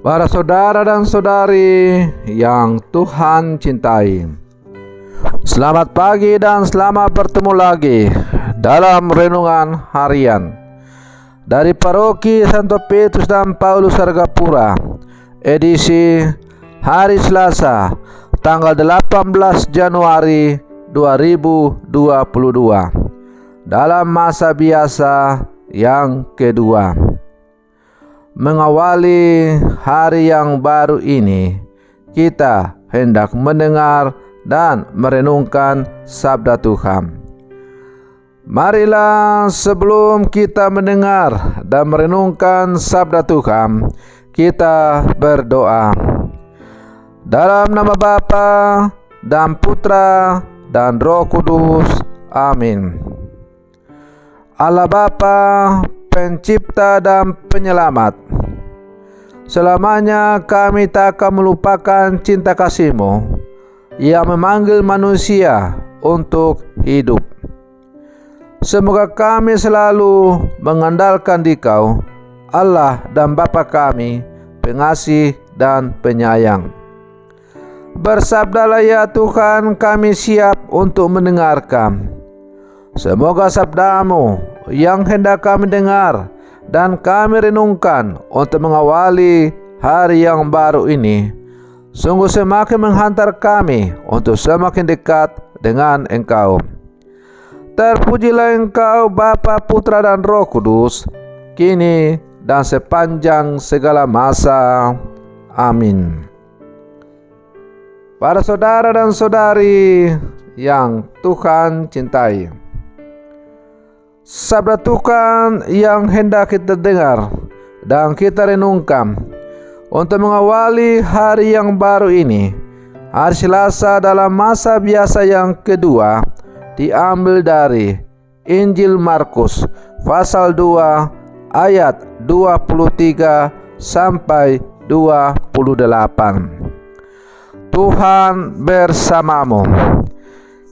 Para saudara dan saudari yang Tuhan cintai, selamat pagi dan selamat bertemu lagi dalam renungan harian dari Paroki Santo Petrus dan Paulus Argapura, edisi hari Selasa, tanggal 18 Januari 2022, dalam masa biasa yang kedua. Mengawali hari yang baru ini, kita hendak mendengar dan merenungkan sabda Tuhan. Marilah sebelum kita mendengar dan merenungkan sabda Tuhan, kita berdoa. Dalam nama Bapa dan Putra dan Roh Kudus. Amin. Allah Bapa, Pencipta dan Penyelamat, selamanya kami tak akan melupakan cinta kasih-Mu yang memanggil manusia untuk hidup. Semoga kami selalu mengandalkan Dikau, Allah dan Bapa kami, pengasih dan penyayang. Bersabdalah ya Tuhan, kami siap untuk mendengarkan. Semoga sabda-Mu yang hendak kami dengar dan kami renungkan untuk mengawali hari yang baru ini sungguh semakin menghantar kami untuk semakin dekat dengan Engkau. Terpujilah Engkau Bapa, Putra dan Roh Kudus, kini dan sepanjang segala masa. Amin. Para saudara dan saudari yang Tuhan cintai, sabda Tuhan yang hendak kita dengar dan kita renungkan untuk mengawali hari yang baru ini, hari Selasa dalam masa biasa yang kedua, diambil dari Injil Markus pasal 2 ayat 23 sampai 28. Tuhan bersamamu.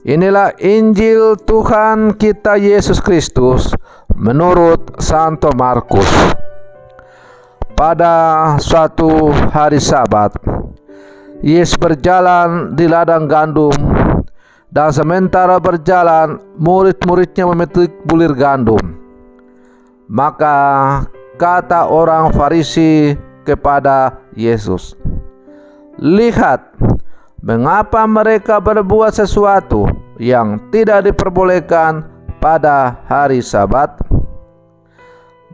Inilah Injil Tuhan kita Yesus Kristus menurut Santo Markus. Pada suatu hari Sabat, Yesus berjalan di ladang gandum, dan sementara berjalan, murid-muridnya memetik bulir gandum. Maka kata orang Farisi kepada Yesus, "Lihat, mengapa mereka berbuat sesuatu yang tidak diperbolehkan pada hari Sabat?"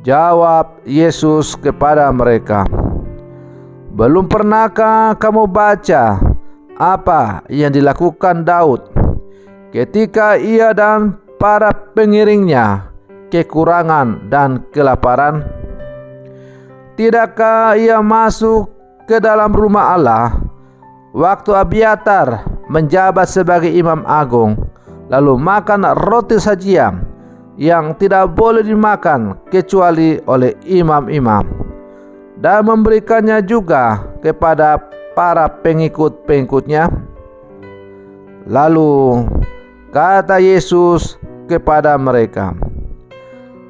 Jawab Yesus kepada mereka, "Belum pernahkah kamu baca apa yang dilakukan Daud ketika ia dan para pengiringnya kekurangan dan kelaparan? Tidakkah ia masuk ke dalam rumah Allah waktu Abiatar menjabat sebagai imam agung, lalu makan roti sajian yang tidak boleh dimakan kecuali oleh imam-imam, dan memberikannya juga kepada para pengikut-pengikutnya?" Lalu kata Yesus kepada mereka,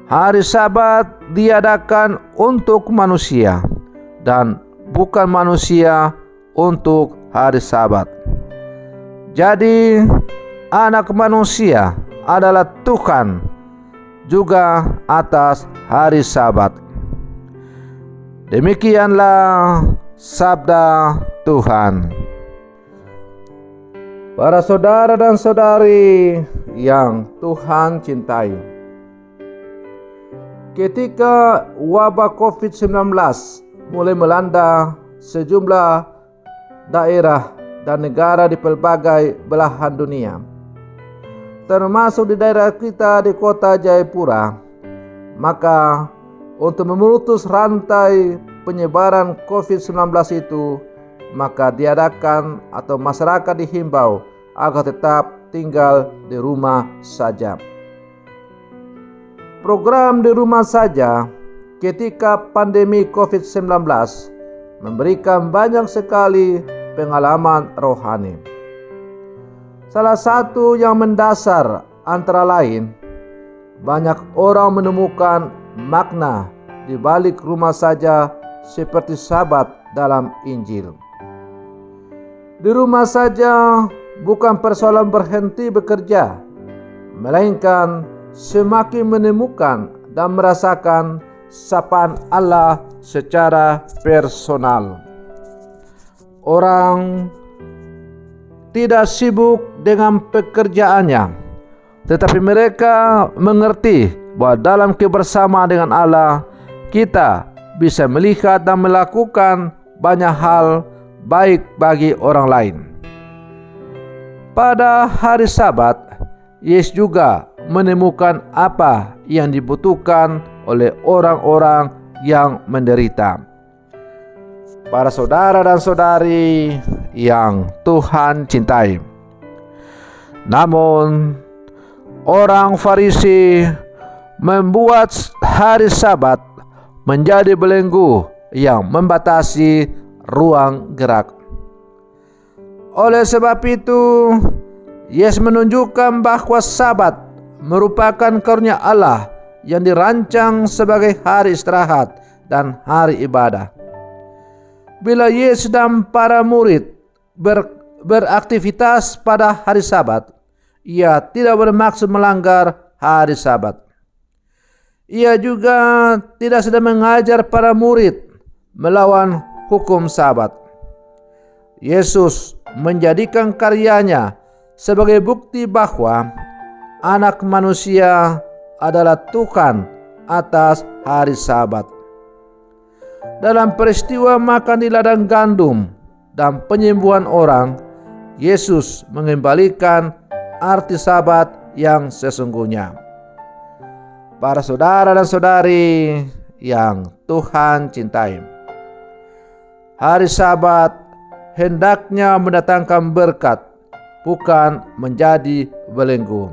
"Hari Sabat diadakan untuk manusia, dan bukan manusia untuk hari Sabat. Jadi Anak Manusia adalah Tuhan juga atas hari Sabat." Demikianlah sabda Tuhan. Para saudara dan saudari yang Tuhan cintai, ketika wabah COVID-19 mulai melanda sejumlah daerah dan negara di pelbagai belahan dunia, termasuk di daerah kita di kota Jayapura, maka untuk memutus rantai penyebaran COVID-19 itu, maka diadakan atau masyarakat dihimbau agar tetap tinggal di rumah saja. Program di rumah saja ketika pandemi COVID-19 memberikan banyak sekali pengalaman rohani. Salah satu yang mendasar antara lain, banyak orang menemukan makna di balik rumah saja seperti Sabat dalam Injil. Di rumah saja bukan persoalan berhenti bekerja, melainkan semakin menemukan dan merasakan sapaan Allah secara personal. Orang tidak sibuk dengan pekerjaannya, tetapi mereka mengerti bahwa dalam kebersamaan dengan Allah, kita bisa melihat dan melakukan banyak hal baik bagi orang lain. Pada hari Sabat, Yesus juga menemukan apa yang dibutuhkan oleh orang-orang yang menderita. Para saudara dan saudari yang Tuhan cintai, namun orang Farisi membuat hari Sabat menjadi belenggu yang membatasi ruang gerak. Oleh sebab itu, Yesus menunjukkan bahwa Sabat merupakan karunia Allah yang dirancang sebagai hari istirahat dan hari ibadah. Bila Yesus dan para murid beraktivitas pada hari Sabat, ia tidak bermaksud melanggar hari Sabat. Ia juga tidak sedang mengajar para murid melawan hukum Sabat. Yesus menjadikan karyanya sebagai bukti bahwa Anak Manusia adalah Tuhan atas hari Sabat. Dalam peristiwa makan di ladang gandum dan penyembuhan orang, Yesus mengembalikan arti Sabat yang sesungguhnya. Para saudara dan saudari yang Tuhan cintai, hari Sabat hendaknya mendatangkan berkat, bukan menjadi belenggu.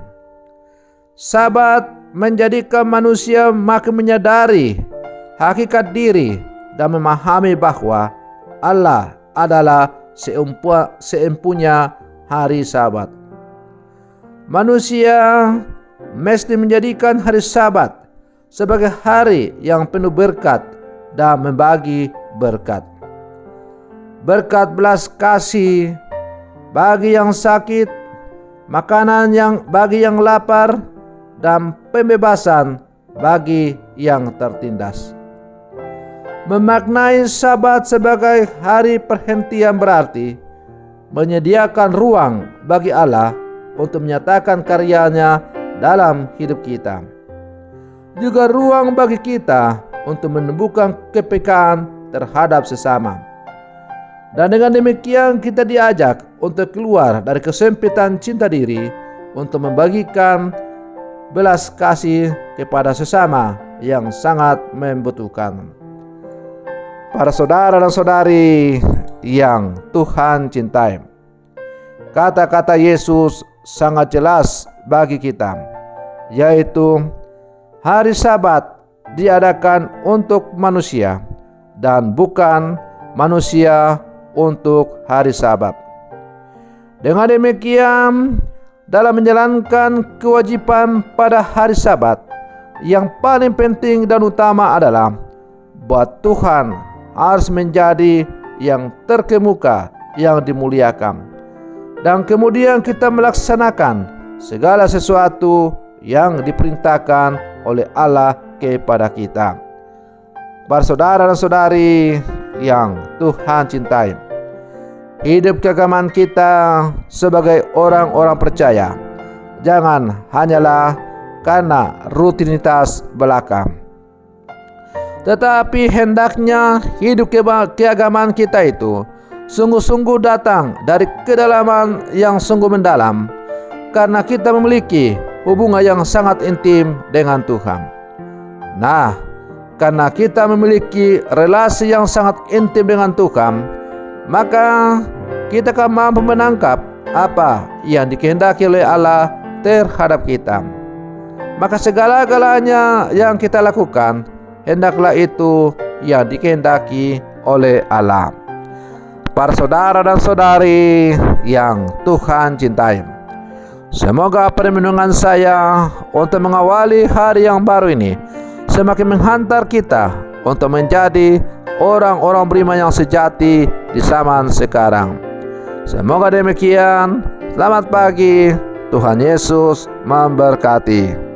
Sabat menjadikan manusia makin menyadari hakikat diri dan memahami bahwa Allah adalah seempunya hari Sabat. Manusia mesti menjadikan hari Sabat sebagai hari yang penuh berkat dan membagi berkat. Berkat belas kasih bagi yang sakit, makanan yang bagi yang lapar, dan pembebasan bagi yang tertindas. Memaknai Sabat sebagai hari perhentian berarti menyediakan ruang bagi Allah untuk menyatakan karyanya dalam hidup kita. Juga ruang bagi kita untuk menemukan kepekaan terhadap sesama. Dan dengan demikian kita diajak untuk keluar dari kesempitan cinta diri untuk membagikan belas kasih kepada sesama yang sangat membutuhkan. Para saudara dan saudari yang Tuhan cintai, kata-kata Yesus sangat jelas bagi kita, yaitu hari Sabat diadakan untuk manusia dan bukan manusia untuk hari Sabat. Dengan demikian, dalam menjalankan kewajiban pada hari Sabat, yang paling penting dan utama adalah bahwa Tuhan harus menjadi yang terkemuka, yang dimuliakan. Dan kemudian kita melaksanakan segala sesuatu yang diperintahkan oleh Allah kepada kita. Para saudara dan saudari yang Tuhan cintai, hidup keagamaan kita sebagai orang-orang percaya jangan hanyalah karena rutinitas belaka, tetapi hendaknya hidup keagamaan kita itu sungguh-sungguh datang dari kedalaman yang sungguh mendalam, karena kita memiliki hubungan yang sangat intim dengan Tuhan. Nah, karena kita memiliki relasi yang sangat intim dengan Tuhan, maka kita akan mampu menangkap apa yang dikehendaki oleh Allah terhadap kita. Maka segala-galanya yang kita lakukan, hendaklah itu yang dikehendaki oleh Allah. Para saudara dan saudari yang Tuhan cintai, semoga perlindungan saya untuk mengawali hari yang baru ini semakin menghantar kita untuk menjadi orang-orang beriman yang sejati di zaman sekarang. Semoga demikian. Selamat pagi. Tuhan Yesus memberkati.